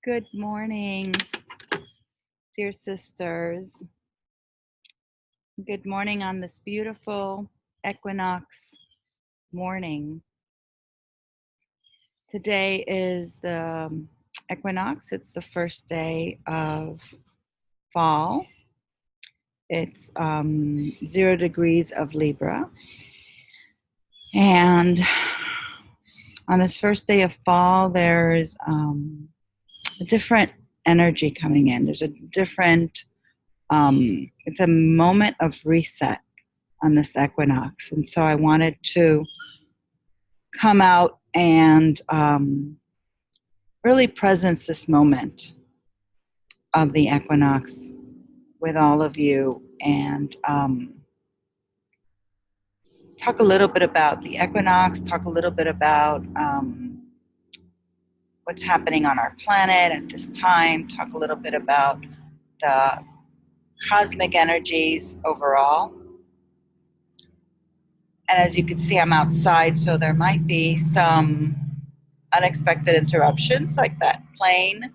Good morning, dear sisters. Good morning on this beautiful equinox morning. Today is the equinox. It's the first day of fall. It's 0 degrees of Libra. And on this first day of fall, there's a different energy coming in. There's a different it's a moment of reset on this equinox. And so I wanted to come out and really presence this moment of the equinox with all of you and talk a little bit about the equinox, talk a little bit about what's happening on our planet at this time, talk a little bit about the cosmic energies overall. And as you can see, I'm outside, so there might be some unexpected interruptions, like that plane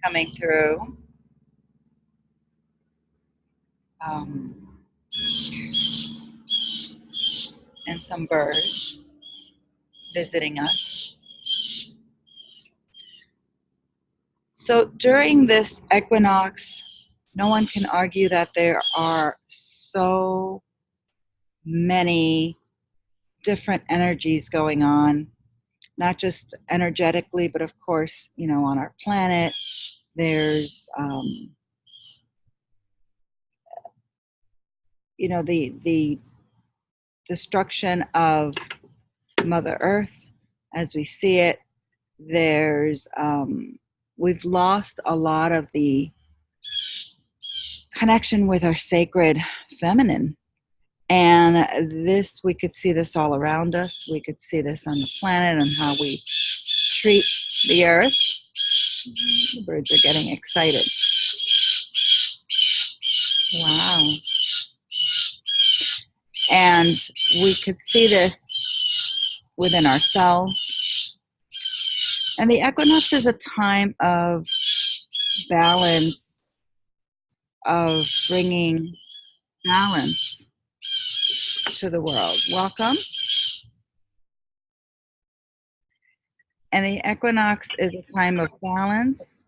coming through. And some birds visiting us. So during this equinox, no one can argue that there are so many different energies going on, not just energetically, but of course, on our planet, there's, the destruction of Mother Earth as we see it. There's, we've lost a lot of the connection with our sacred feminine. And we could see this all around us. We could see this on the planet and how we treat the earth. The birds are getting excited. Wow. And we could see this within ourselves. And the equinox is a time of balance, of bringing balance to the world. Welcome. And the equinox is a time of balance.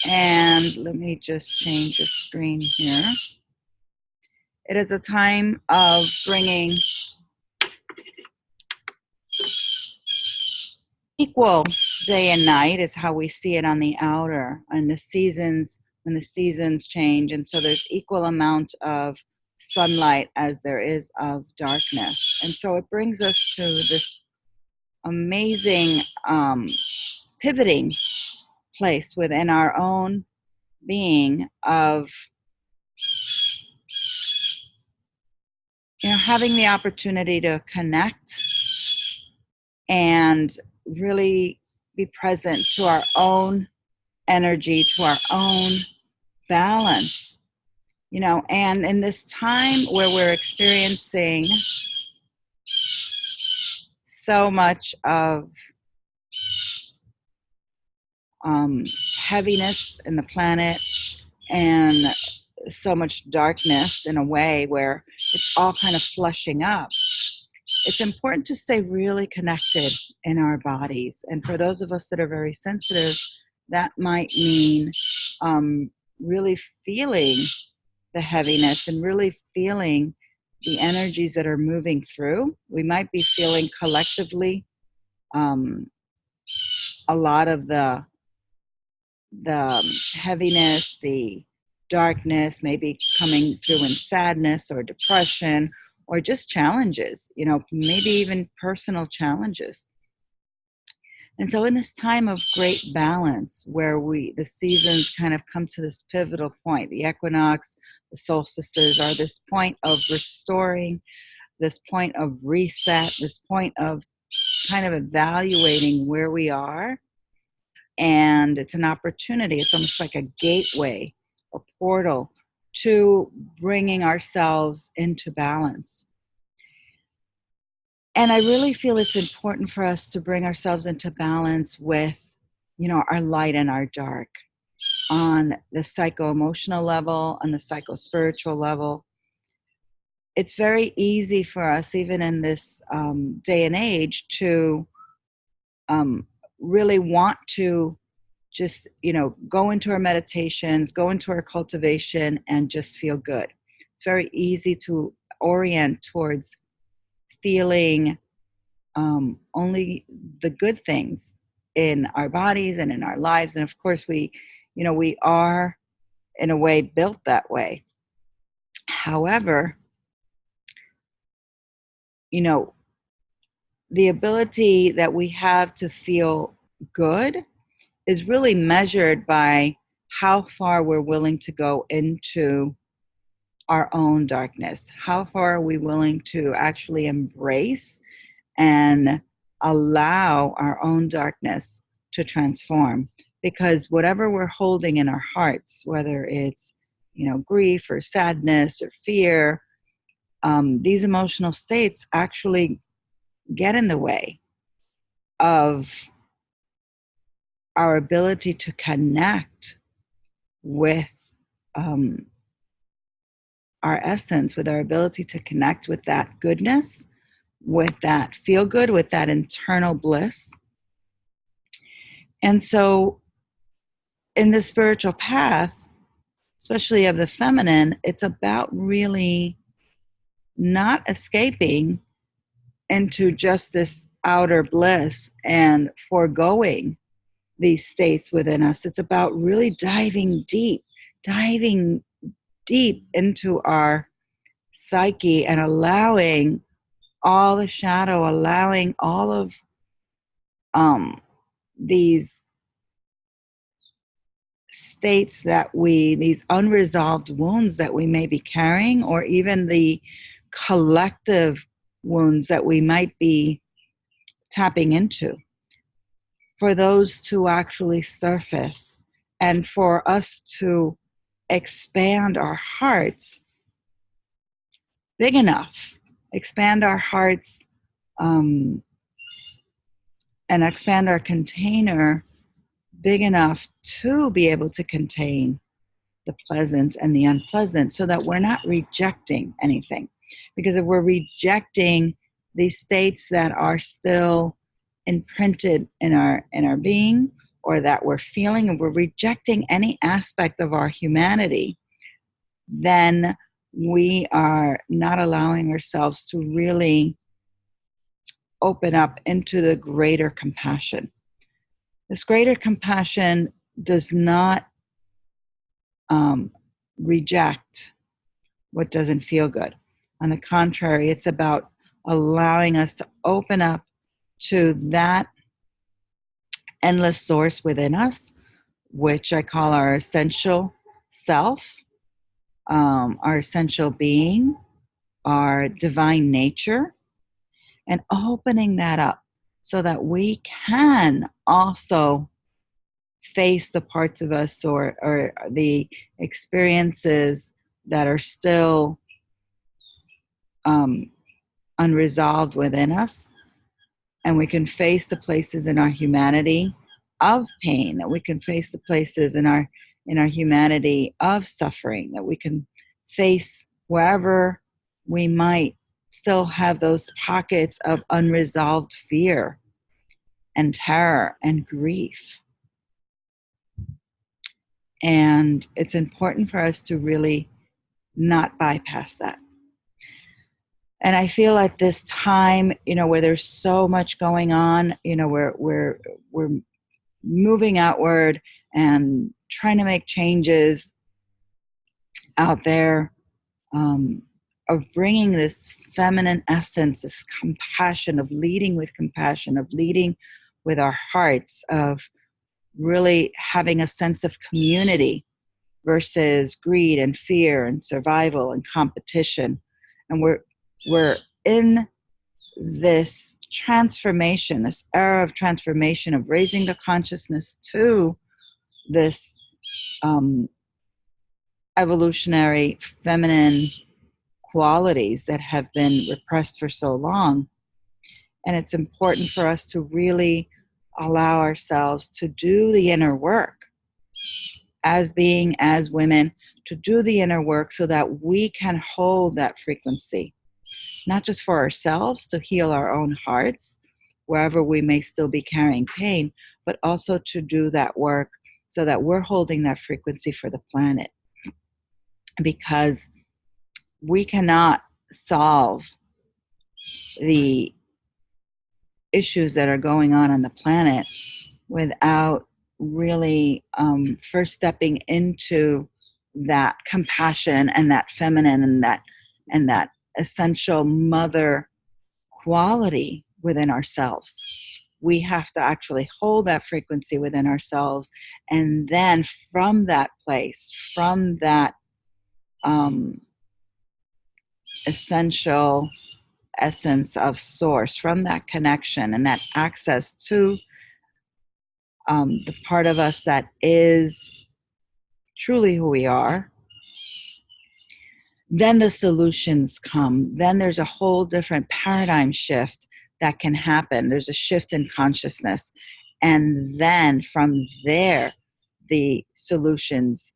And let me just change the screen here. It is a time of bringing equal day and night is how we see it on the outer, and the seasons, when the seasons change. And so there's equal amount of sunlight as there is of darkness. And so it brings us to this amazing pivoting place within our own being of having the opportunity to connect and really be present to our own energy, to our own balance, and in this time where we're experiencing so much of heaviness in the planet and so much darkness in a way where it's all kind of flushing up, it's important to stay really connected in our bodies. And for those of us that are very sensitive, that might mean really feeling the heaviness and really feeling the energies that are moving through. We might be feeling collectively a lot of the heaviness, the darkness, maybe coming through in sadness or depression or just challenges, maybe even personal challenges. And so in this time of great balance where the seasons kind of come to this pivotal point, the equinox, the solstices are this point of restoring, this point of reset, this point of kind of evaluating where we are. And it's an opportunity. It's almost like a gateway, a portal to bringing ourselves into balance. And I really feel it's important for us to bring ourselves into balance with, our light and our dark on the psycho-emotional level, on the psycho-spiritual level. It's very easy for us, even in this day and age, to really want to just, go into our meditations, go into our cultivation, and just feel good. It's very easy to orient towards feeling only the good things in our bodies and in our lives. And of course, we are in a way built that way. However, the ability that we have to feel good is really measured by how far we're willing to go into our own darkness. How far are we willing to actually embrace and allow our own darkness to transform? Because whatever we're holding in our hearts, whether it's, grief or sadness or fear, these emotional states actually get in the way of our ability to connect with our essence, with our ability to connect with that goodness, with that feel good, with that internal bliss. And so in the spiritual path, especially of the feminine, it's about really not escaping into just this outer bliss and foregoing these states within us. It's about really diving deep into our psyche and allowing all the shadow, allowing all of these states these unresolved wounds that we may be carrying, or even the collective wounds that we might be tapping into, for those to actually surface and for us to expand our hearts big enough, expand our hearts and expand our container big enough to be able to contain the pleasant and the unpleasant, so that we're not rejecting anything. Because if we're rejecting these states that are still imprinted in our being, or that we're feeling, and we're rejecting any aspect of our humanity, then we are not allowing ourselves to really open up into the greater compassion. This greater compassion does not reject what doesn't feel good. On the contrary, it's about allowing us to open up to that endless source within us, which I call our essential self, our essential being, our divine nature, and opening that up so that we can also face the parts of us or the experiences that are still unresolved within us. And we can face the places in our humanity of pain, that we can face the places in our humanity of suffering, that we can face wherever we might still have those pockets of unresolved fear and terror and grief. And it's important for us to really not bypass that. And I feel at this time, where there's so much going on, we're moving outward and trying to make changes out there, of bringing this feminine essence, this compassion, of leading with compassion, of leading with our hearts, of really having a sense of community versus greed and fear and survival and competition. And we're in this transformation, this era of transformation, of raising the consciousness to this evolutionary feminine qualities that have been repressed for so long. And it's important for us to really allow ourselves to do the inner work as being, as women, to do the inner work so that we can hold that frequency, not just for ourselves to heal our own hearts, wherever we may still be carrying pain, but also to do that work so that we're holding that frequency for the planet. Because we cannot solve the issues that are going on the planet without really first stepping into that compassion and that feminine and that essential mother quality within ourselves. We have to actually hold that frequency within ourselves, and then from that place, from that essential essence of source, from that connection and that access to the part of us that is truly who we are, then the solutions come. Then there's a whole different paradigm shift that can happen. There's a shift in consciousness. And then from there, the solutions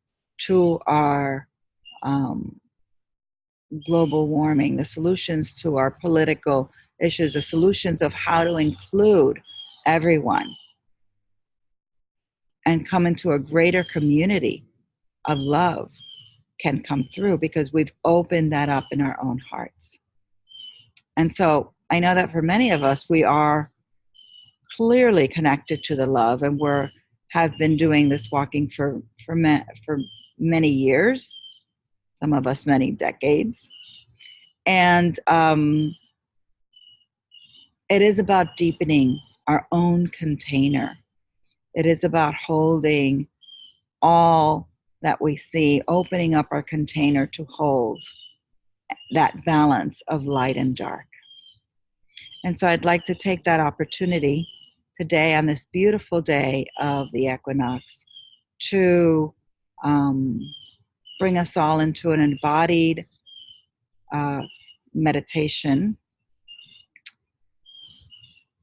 to our global warming, the solutions to our political issues, the solutions of how to include everyone and come into a greater community of love can come through, because we've opened that up in our own hearts. And so I know that for many of us, we are clearly connected to the love, and have been doing this walking for many years, some of us many decades. And it is about deepening our own container. It is about holding all that we see, opening up our container to hold that balance of light and dark. And so I'd like to take that opportunity today, on this beautiful day of the equinox, to bring us all into an embodied meditation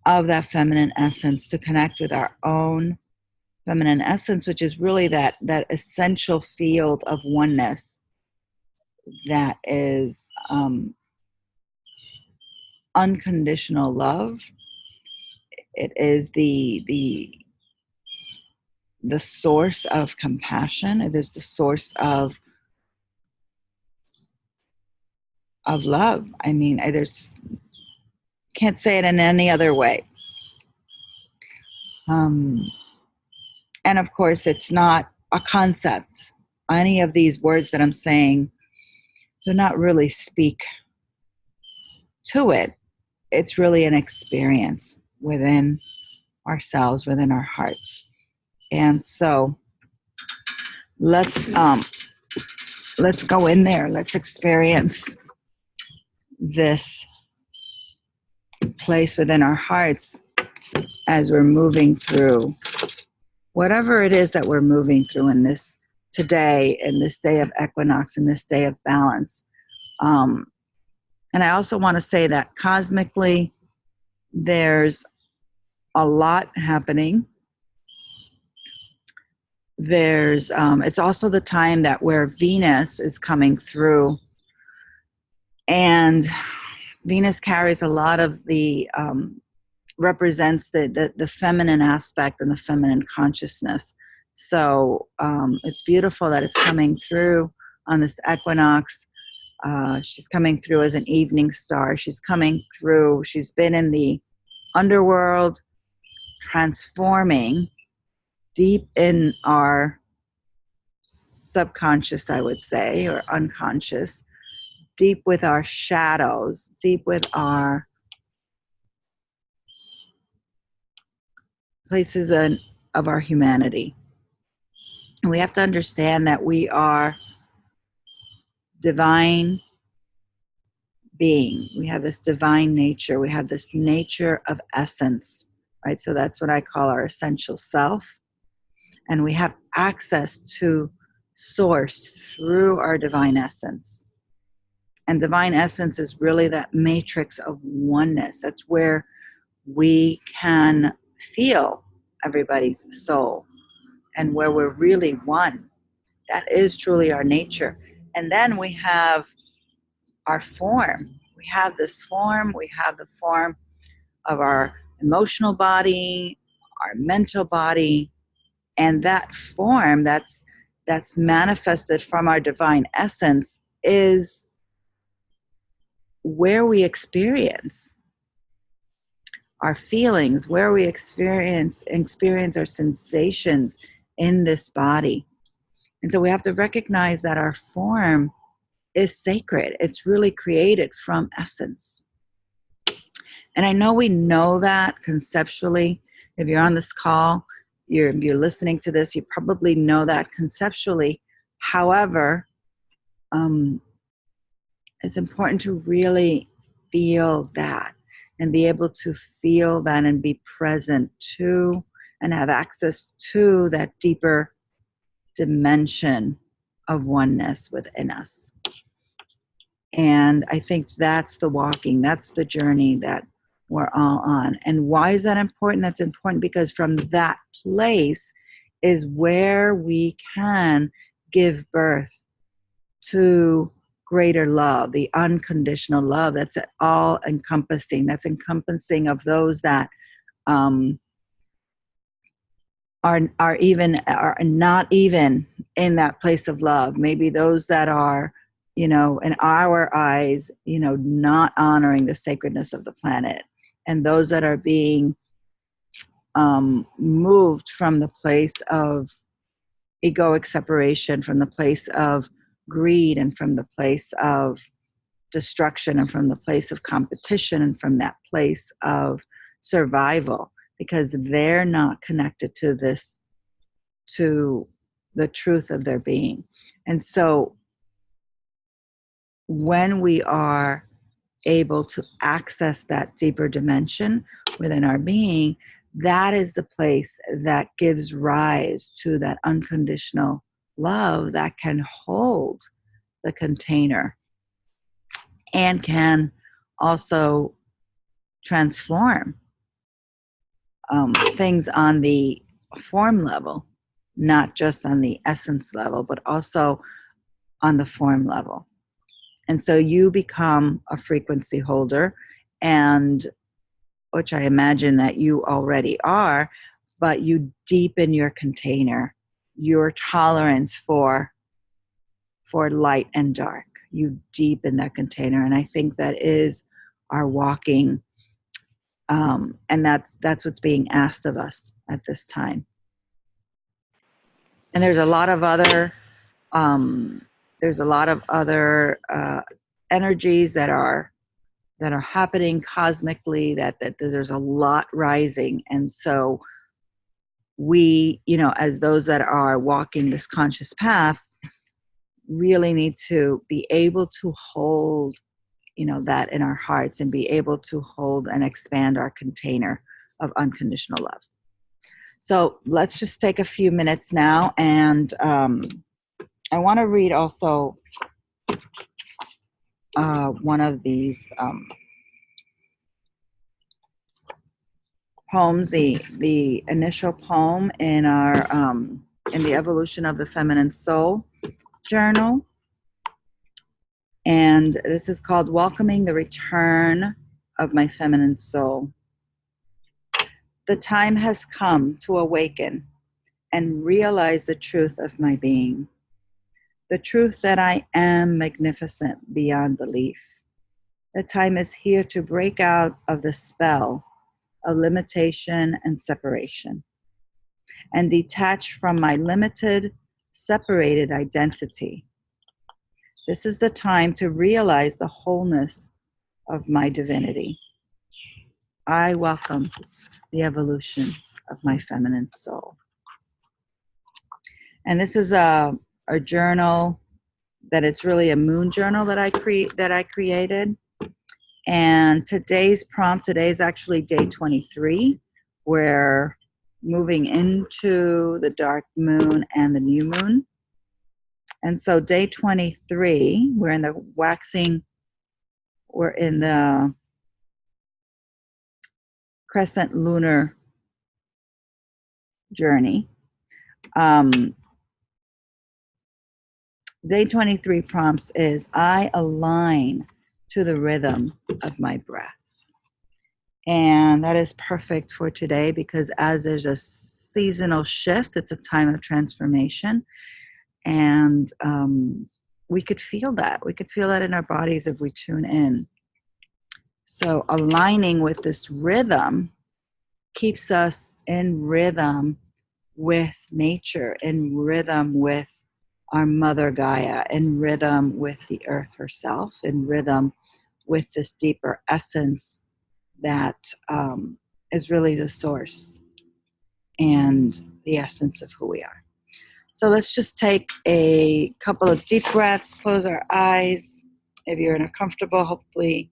of that feminine essence, to connect with our own feminine essence, which is really that essential field of oneness that is unconditional love. It is the source of compassion. It is the source of love. I mean, I can't say it in any other way. And of course, it's not a concept. Any of these words that I'm saying do not really speak to it. It's really an experience within ourselves, within our hearts. And so let's go in there. Let's experience this place within our hearts as we're moving through whatever it is that we're moving through in this today, in this day of equinox, in this day of balance. And I also want to say that cosmically, there's a lot happening. It's also the time that where Venus is coming through, and Venus carries a lot of the represents the feminine aspect and the feminine consciousness. So it's beautiful that it's coming through on this equinox. She's coming through as an evening star. She's coming through. She's been in the underworld, transforming deep in our subconscious, I would say, or unconscious, deep with our shadows, deep with our places of our humanity. And we have to understand that we are divine being. We have this divine nature. We have this nature of essence, right? So that's what I call our essential self. And we have access to source through our divine essence. And divine essence is really that matrix of oneness. That's where we can feel everybody's soul and where we're really one. That is truly our nature. And then we have our form. We have this form, we have the form of our emotional body, our mental body, and that form that's manifested from our divine essence is where we experience our feelings, where we experience our sensations in this body. And so we have to recognize that our form is sacred. It's really created from essence. And I know we know that conceptually. If you're on this call, if you're listening to this, you probably know that conceptually. However, it's important to really feel that and be able to feel that and be present to and have access to that deeper dimension of oneness within us. And I think that's the walking, that's the journey that we're all on. And why is that important? That's important because from that place is where we can give birth to greater love, the unconditional love that's all encompassing. That's encompassing of those that are not even in that place of love. Maybe those that are, in our eyes, not honoring the sacredness of the planet, and those that are being moved from the place of egoic separation, from the place of greed, and from the place of destruction, and from the place of competition, and from that place of survival, because they're not connected to the truth of their being. And so when we are able to access that deeper dimension within our being, that is the place that gives rise to that unconditional love that can hold the container and can also transform things on the form level, not just on the essence level, but also on the form level. And so you become a frequency holder, and which I imagine that you already are, but you deepen your container, your tolerance for light and dark. You deepen that container, and I think that is our walking, and that's what's being asked of us at this time. And there's a lot of other energies that are happening cosmically, that there's a lot rising. And so we, as those that are walking this conscious path, really need to be able to hold, that in our hearts, and be able to hold and expand our container of unconditional love. So let's just take a few minutes now, and I want to read also one of these poems, the initial poem in our in the Evolution of the Feminine Soul journal. And this is called Welcoming the Return of My Feminine Soul. The time has come to awaken and realize the truth of my being, the truth that I am magnificent beyond belief. The time is here to break out of the spell of limitation and separation, and detach from my limited, separated identity. This is the time to realize the wholeness of my divinity. I welcome the evolution of my feminine soul. And this is a journal that it's really a moon journal that I created. And today's prompt, today is actually day 23. We're moving into the dark moon and the new moon. And so day 23, we're in the crescent lunar journey. Day 23 prompts is I align to the rhythm of my breath. And that is perfect for today because as there's a seasonal shift, it's a time of transformation. And we could feel that. We could feel that in our bodies if we tune in. So aligning with this rhythm keeps us in rhythm with nature, in rhythm with our mother Gaia, in rhythm with the earth herself, in rhythm with this deeper essence that is really the source and the essence of who we are. So let's just take a couple of deep breaths, close our eyes. If you're in a comfortable, hopefully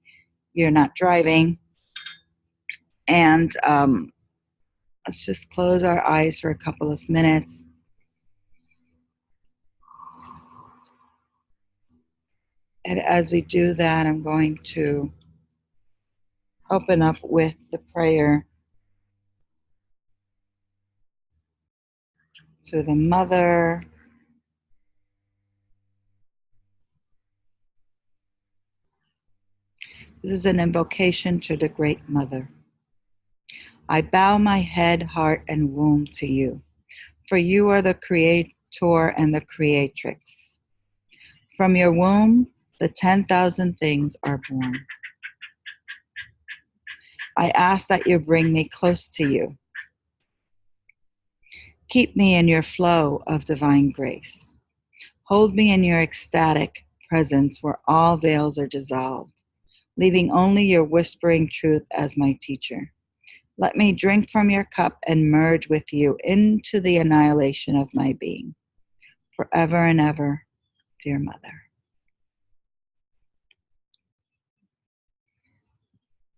you're not driving. And let's just close our eyes for a couple of minutes. And as we do that, I'm going to open up with the prayer to the Mother. This is an invocation to the Great Mother. I bow my head, heart, and womb to you, for you are the creator and the creatrix. From your womb, the 10,000 things are born. I ask that you bring me close to you. Keep me in your flow of divine grace. Hold me in your ecstatic presence where all veils are dissolved, leaving only your whispering truth as my teacher. Let me drink from your cup and merge with you into the annihilation of my being. Forever and ever, dear Mother.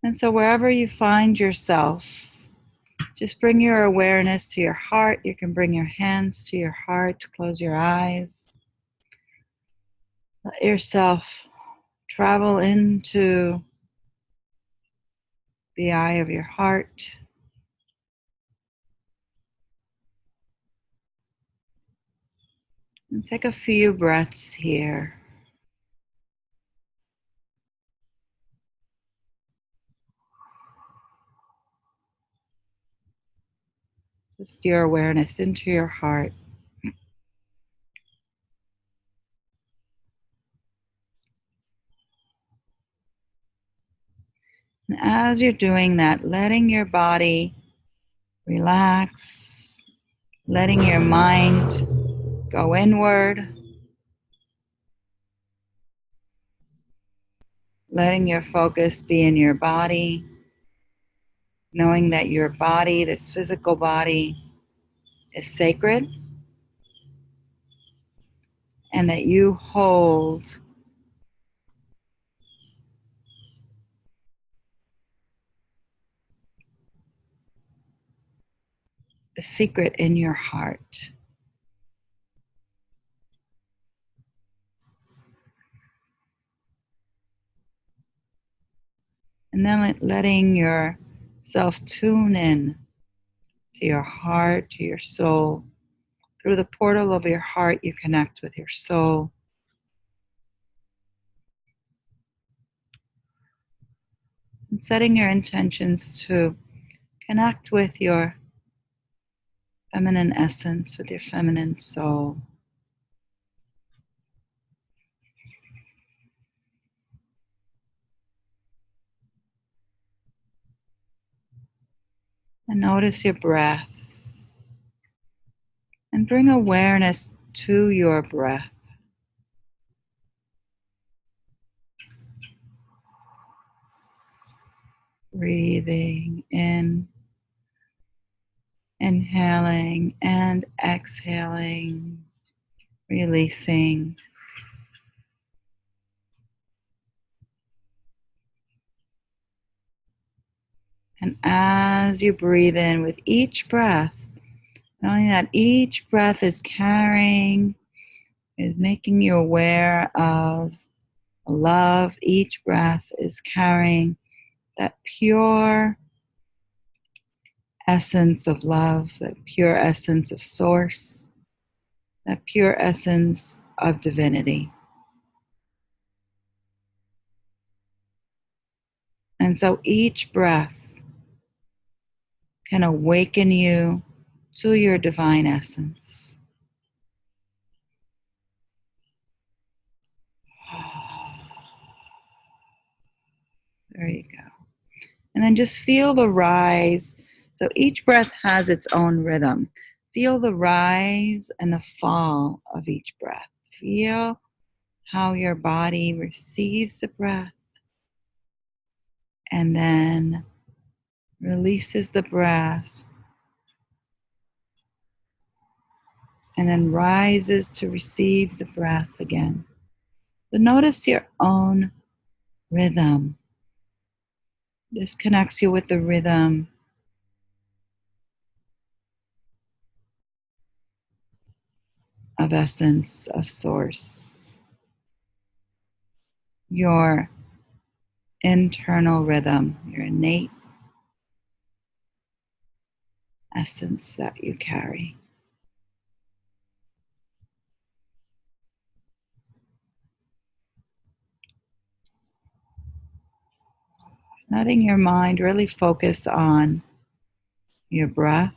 And so wherever you find yourself, just bring your awareness to your heart. You can bring your hands to your heart, close your eyes. Let yourself travel into the eye of your heart. And take a few breaths here. Just your awareness into your heart. And as you're doing that, letting your body relax, letting your mind go inward, letting your focus be in your body, knowing that your body, this physical body, is sacred, and that you hold the secret in your heart. And then letting yourself tune in to your heart, to your soul. Through the portal of your heart, you connect with your soul. And setting your intentions to connect with your feminine essence, with your feminine soul. And notice your breath. And bring awareness to your breath. Breathing in, inhaling and exhaling, releasing. And as you breathe in with each breath, knowing that each breath is carrying, is making you aware of love, each breath is carrying that pure essence of love, that pure essence of source, that pure essence of divinity. And so each breath can awaken you to your divine essence. There you go. And then just feel the rise. So each breath has its own rhythm. Feel the rise and the fall of each breath. Feel how your body receives the breath and then releases the breath and then rises to receive the breath again. So notice your own rhythm. This connects you with the rhythm of essence, of source. Your internal rhythm, your innate essence that you carry. Letting your mind really focus on your breath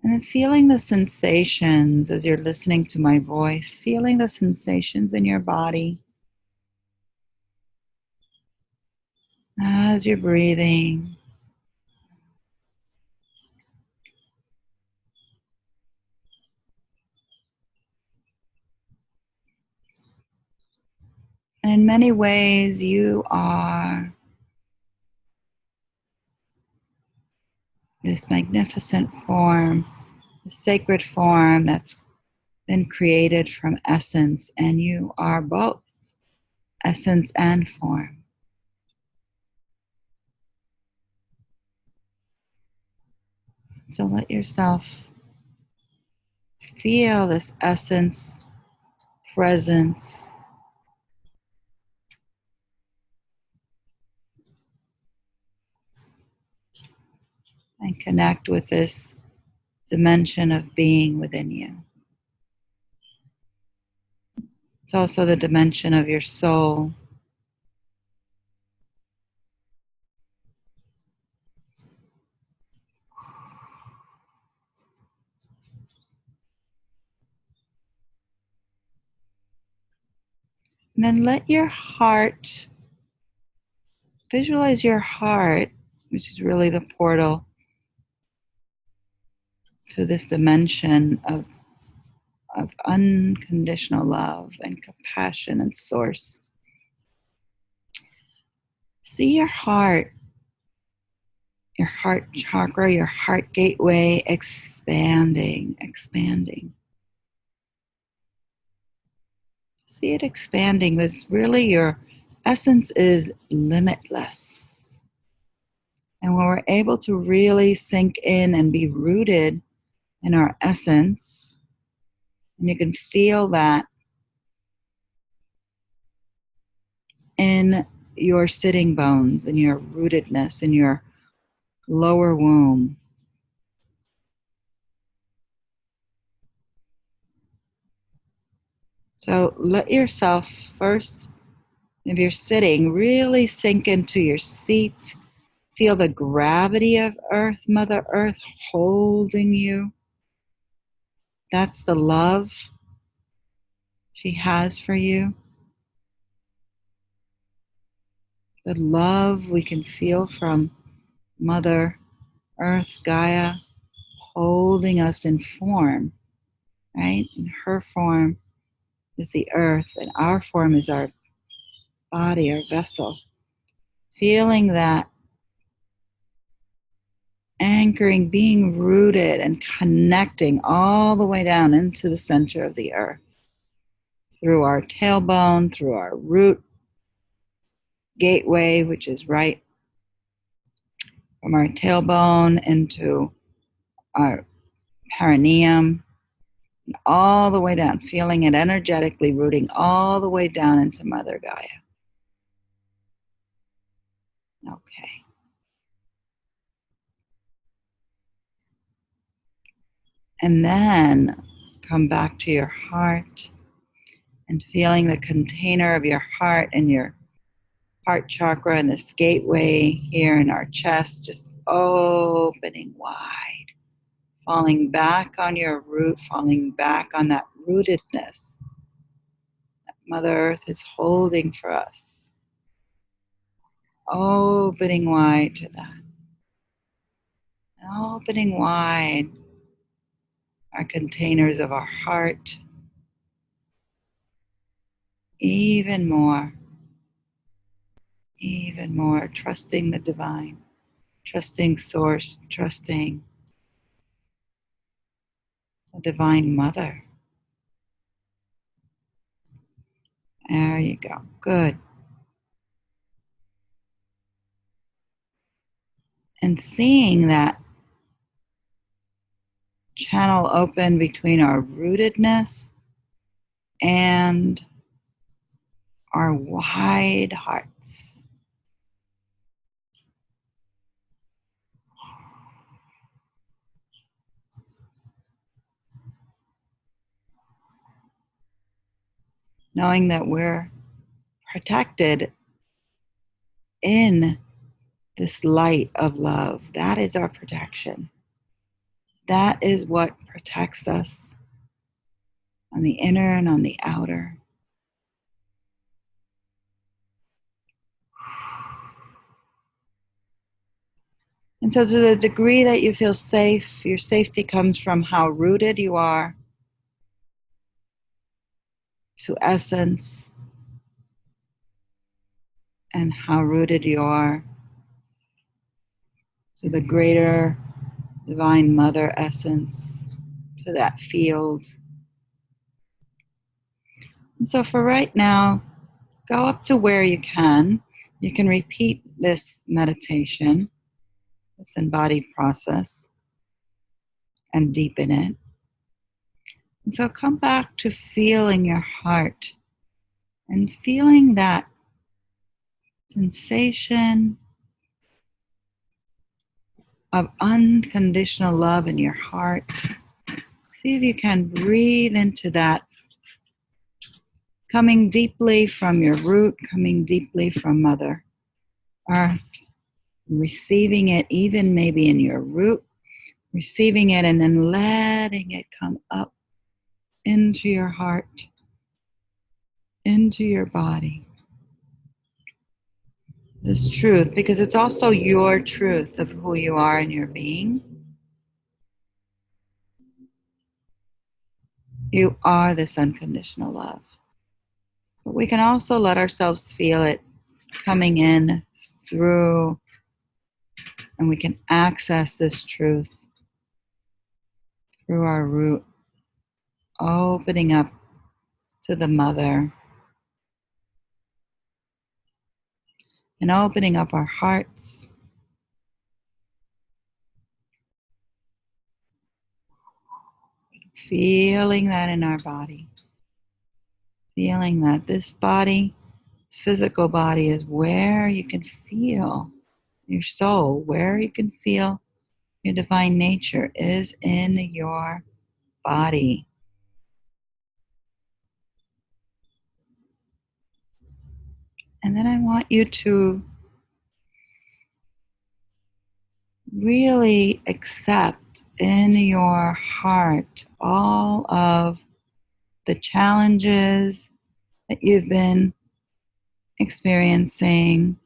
and then feeling the sensations as you're listening to my voice, feeling the sensations in your body as you're breathing. And in many ways, you are this magnificent form, the sacred form that's been created from essence, and you are both essence and form. So let yourself feel this essence, presence, and connect with this dimension of being within you. It's also the dimension of your soul. And then let your heart, visualize your heart, which is really the portal to this dimension of unconditional love and compassion and source. See your heart chakra, your heart gateway expanding. See it expanding, because really your essence is limitless. And when we're able to really sink in and be rooted in our essence, and you can feel that in your sitting bones, in your rootedness, in your lower womb. So let yourself first, if you're sitting, really sink into your seat. Feel the gravity of Earth, Mother Earth, holding you. That's the love she has for you. The love we can feel from Mother Earth, Gaia, holding us in form, right? And her form is the earth, and our form is our body, our vessel. Feeling that anchoring, being rooted and connecting all the way down into the center of the earth. Through our tailbone, through our root gateway, which is right from our tailbone into our perineum, all the way down, feeling it energetically rooting all the way down into Mother Gaia. Okay. And then come back to your heart and feeling the container of your heart and your heart chakra and this gateway here in our chest just opening wide, falling back on your root, falling back on that rootedness that Mother Earth is holding for us. Opening wide to that. And opening wide our containers of our heart even more, trusting the divine, trusting Source, trusting the Divine Mother. There you go. Good. And seeing that channel open between our rootedness and our wide hearts. Knowing that we're protected in this light of love. That is our protection. That is what protects us on the inner and on the outer. And so to the degree that you feel safe, your safety comes from how rooted you are to essence and how rooted you are to the greater Divine Mother essence, to that field. And so for right now, go up to where you can. You can repeat this meditation, this embodied process, and deepen it. And so come back to feeling your heart and feeling that sensation of unconditional love in your heart. See if you can breathe into that, coming deeply from your root, coming deeply from Mother Earth, receiving it even maybe in your root, receiving it and then letting it come up into your heart, into your body. This truth, because it's also your truth of who you are in your being. You are this unconditional love. But we can also let ourselves feel it coming in through, and we can access this truth through our root, opening up to the Mother and opening up our hearts. Feeling that in our body. Feeling that this body, this physical body, is where you can feel your soul, where you can feel your divine nature is in your body. And then I want you to really accept in your heart all of the challenges that you've been experiencing,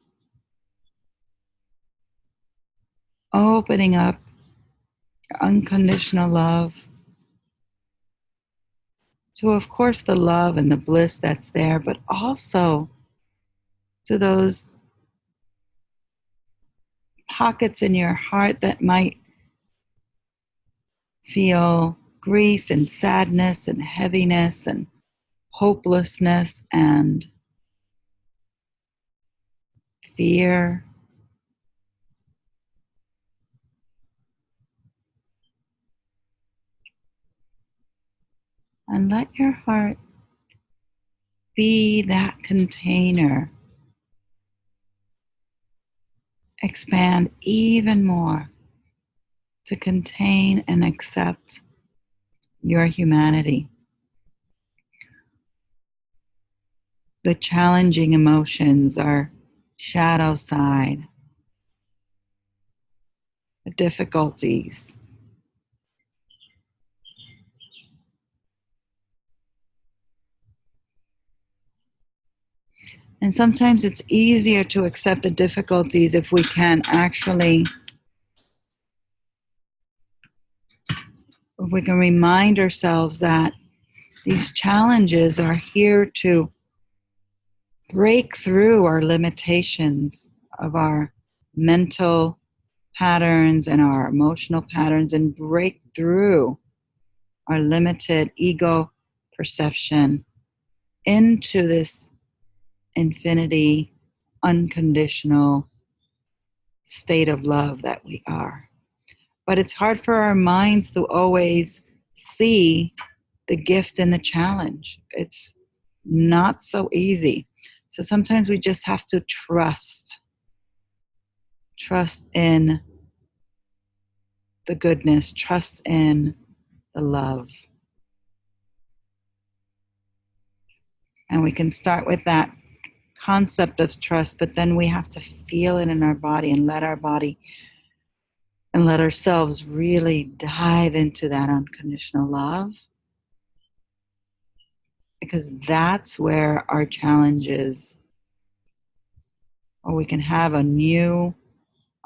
opening up your unconditional love to, of course, the love and the bliss that's there, but also to those pockets in your heart that might feel grief and sadness and heaviness and hopelessness and fear. And let your heart be that container. Expand even more to contain and accept your humanity. The challenging emotions are shadow side, the difficulties. And sometimes it's easier to accept the difficulties if we can actually, if we can remind ourselves that these challenges are here to break through our limitations of our mental patterns and our emotional patterns and break through our limited ego perception into this infinity, unconditional state of love that we are. But it's hard for our minds to always see the gift in the challenge. It's not so easy. So sometimes we just have to trust in the goodness, trust in the love. And we can start with that concept of trust, but then we have to feel it in our body and let our body and let ourselves really dive into that unconditional love. Because that's where our challenges, or we can have a new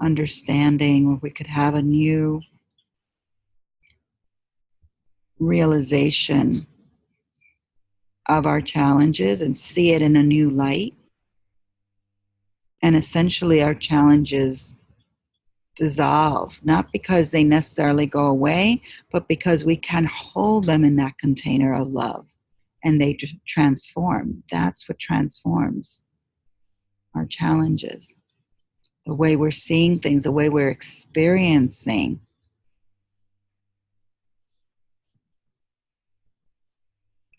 understanding, or we could have a new realization of our challenges and see it in a new light. And essentially our challenges dissolve, not because they necessarily go away, but because we can hold them in that container of love and they transform. That's what transforms our challenges. The way we're seeing things, the way we're experiencing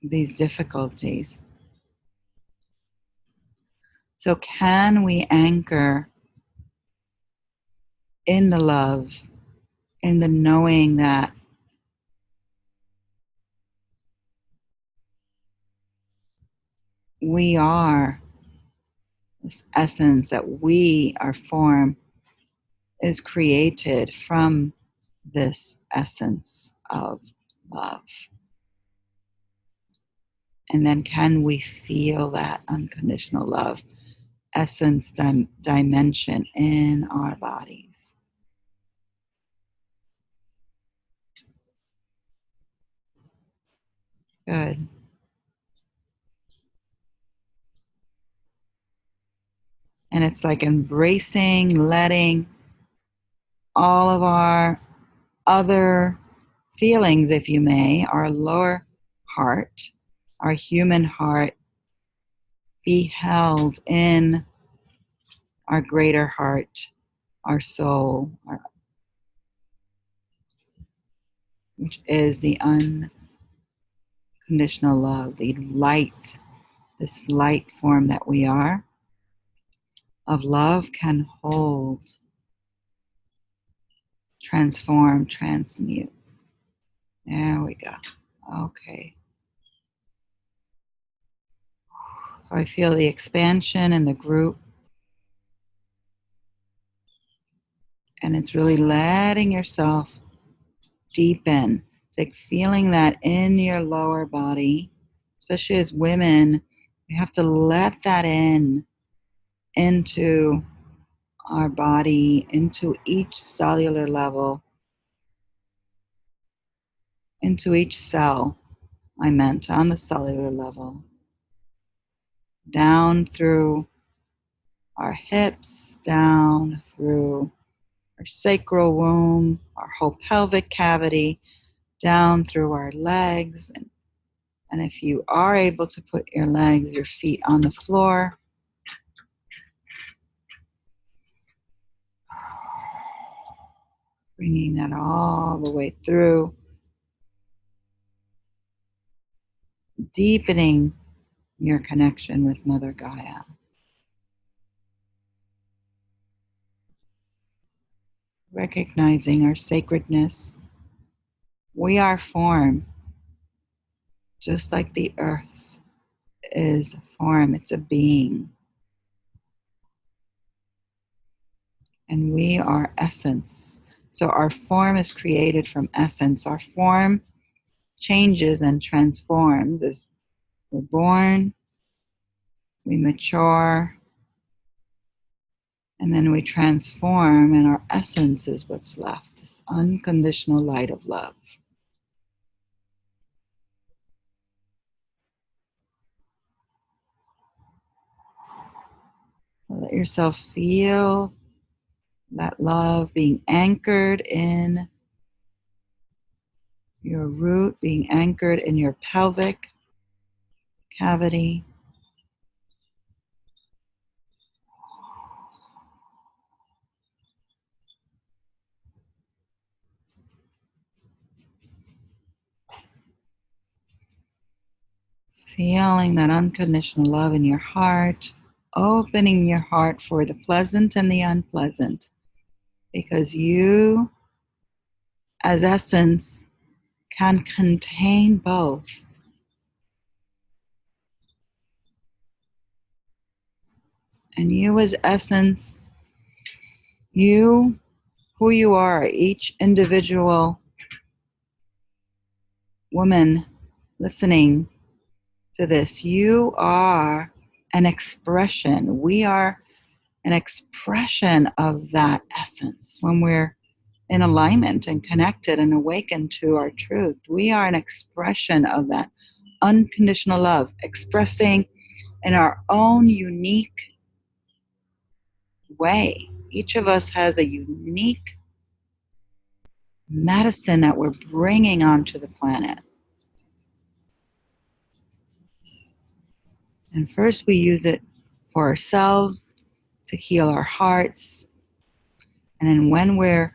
these difficulties. So can we anchor in the love, in the knowing that we are this essence, that we, our form, is created from this essence of love. And then can we feel that unconditional love essence dimension in our bodies? Good. And it's like embracing, letting all of our other feelings, if you may, our lower heart, our human heart, be held in our greater heart, our soul, which is the unconditional love, the light, this light form that we are, of love can hold, transform, transmute. There we go. Okay. So I feel the expansion in the group. And it's really letting yourself deepen. It's like feeling that in your lower body, especially as women, we have to let that into our body, into each cellular level, into each cell, I meant, on the cellular level, down through our hips, down through our sacral womb, our whole pelvic cavity, down through our legs. And if you are able to put your legs, your feet on the floor, bringing that all the way through, deepening your connection with Mother Gaia. Recognizing our sacredness. We are form. just like the earth is a form, it's a being. And we are essence. So our form is created from essence. Our form changes and transforms as we're born, we mature, and then we transform, and our essence is what's left, this unconditional light of love. Let yourself feel that love being anchored in your root, being anchored in your pelvic cavity. Feeling that unconditional love in your heart, opening your heart for the pleasant and the unpleasant, because you, as essence, can contain both. And you, as essence, you, who you are, each individual woman listening to this, you are an expression. We are an expression of that essence. When we're in alignment and connected and awakened to our truth, we are an expression of that unconditional love, expressing in our own unique way. Each of us has a unique medicine that we're bringing onto the planet. And first we use it for ourselves to heal our hearts. And then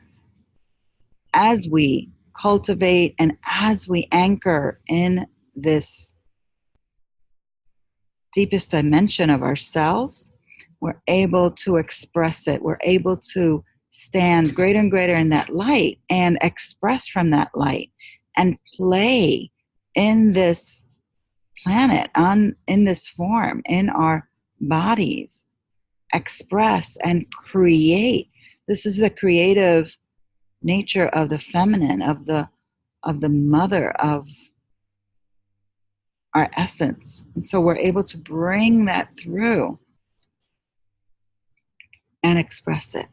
as we cultivate and as we anchor in this deepest dimension of ourselves, we're able to express it. We're able to stand greater and greater in that light and express from that light and play in this planet, in this form, in our bodies, express and create. This is the creative nature of the feminine, of the mother, of our essence. And so we're able to bring that through and express it.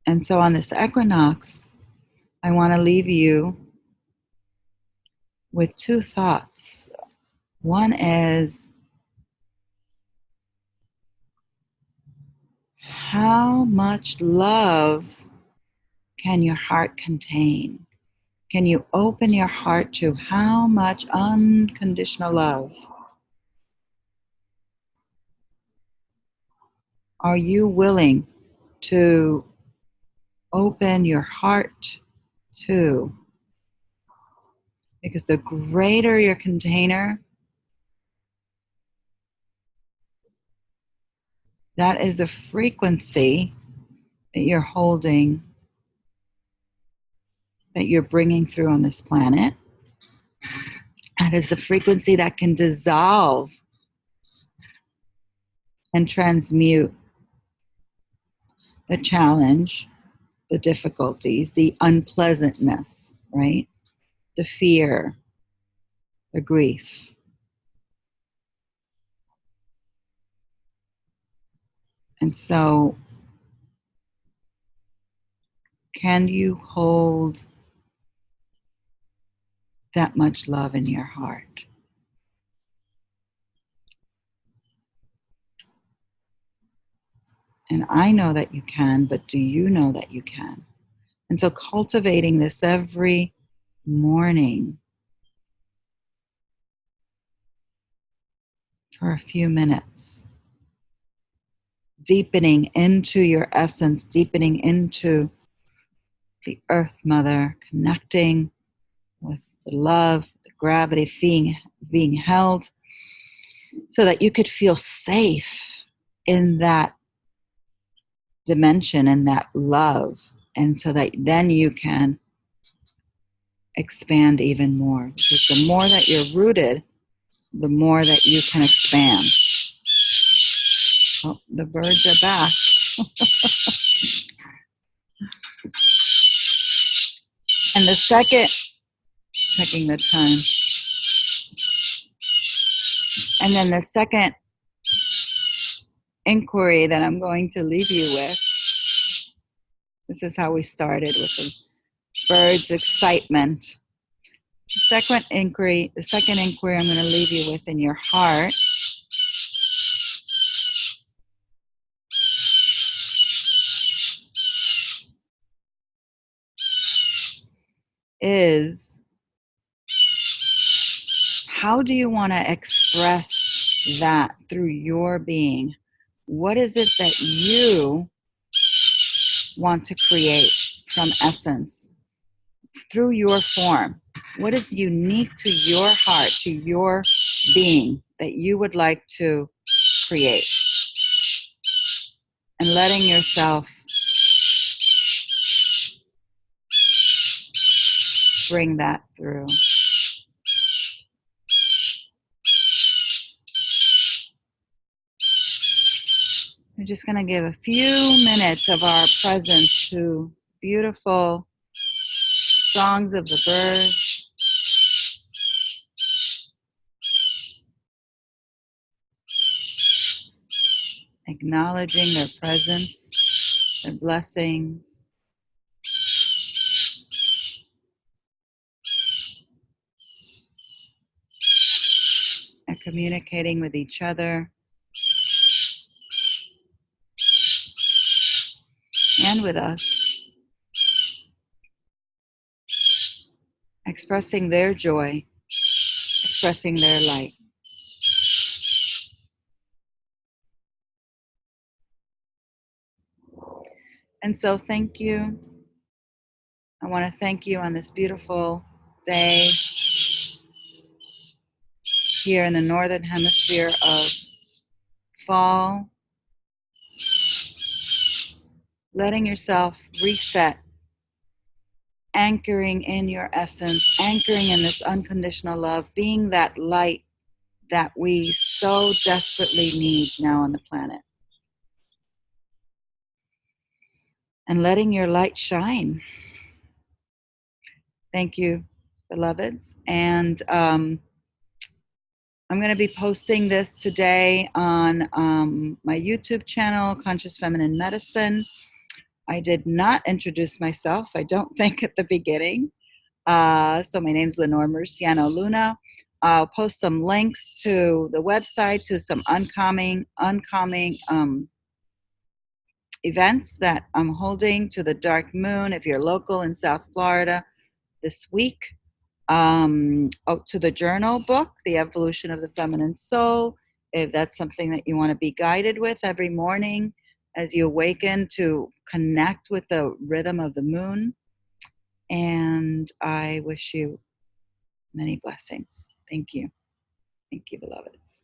And so on this equinox, I want to leave you with two thoughts. One is, how much love can your heart contain? Can you open your heart to how much unconditional love are you willing to open your heart to? Because the greater your container, that is the frequency that you're holding, that you're bringing through on this planet. That is the frequency that can dissolve and transmute the challenge, the difficulties, the unpleasantness, right? The fear, the grief. And so, can you hold that much love in your heart? And I know that you can, but do you know that you can? And so cultivating this every morning for a few minutes, deepening into your essence, deepening into the Earth Mother, connecting with the love, the gravity, being held, so that you could feel safe in that dimension and that love, And so that then you can expand even more. Because the more that you're rooted, the more that you can expand. Oh, the birds are back. And the second, checking the time. And then the second inquiry that I'm going to leave you with, this is how we started with the bird's excitement. The second inquiry I'm going to leave you with in your heart is, how do you want to express that through your being? What is it that you want to create from essence through your form? What is unique to your heart, to your being, that you would like to create? And letting yourself bring that through. We're just going to give a few minutes of our presence to beautiful songs of the birds. Acknowledging their presence, their blessings. And communicating with each other. And with us. Expressing their joy, expressing their light. And so thank you. I want to thank you on this beautiful day here in the northern hemisphere of fall. Letting yourself reset, anchoring in your essence, anchoring in this unconditional love, being that light that we so desperately need now on the planet. And letting your light shine. Thank you, beloveds. And I'm going to be posting this today on my YouTube channel, Conscious Feminine Medicine. I did not introduce myself, I don't think, at the beginning. So my name's Leonor Murciano-Luna. I'll post some links to the website, to some oncoming events that I'm holding, to the Dark Moon, if you're local in South Florida this week. To the journal book, The Evolution of the Feminine Soul, if that's something that you want to be guided with every morning as you awaken to connect with the rhythm of the moon. And I wish you many blessings. Thank you. Thank you, beloveds.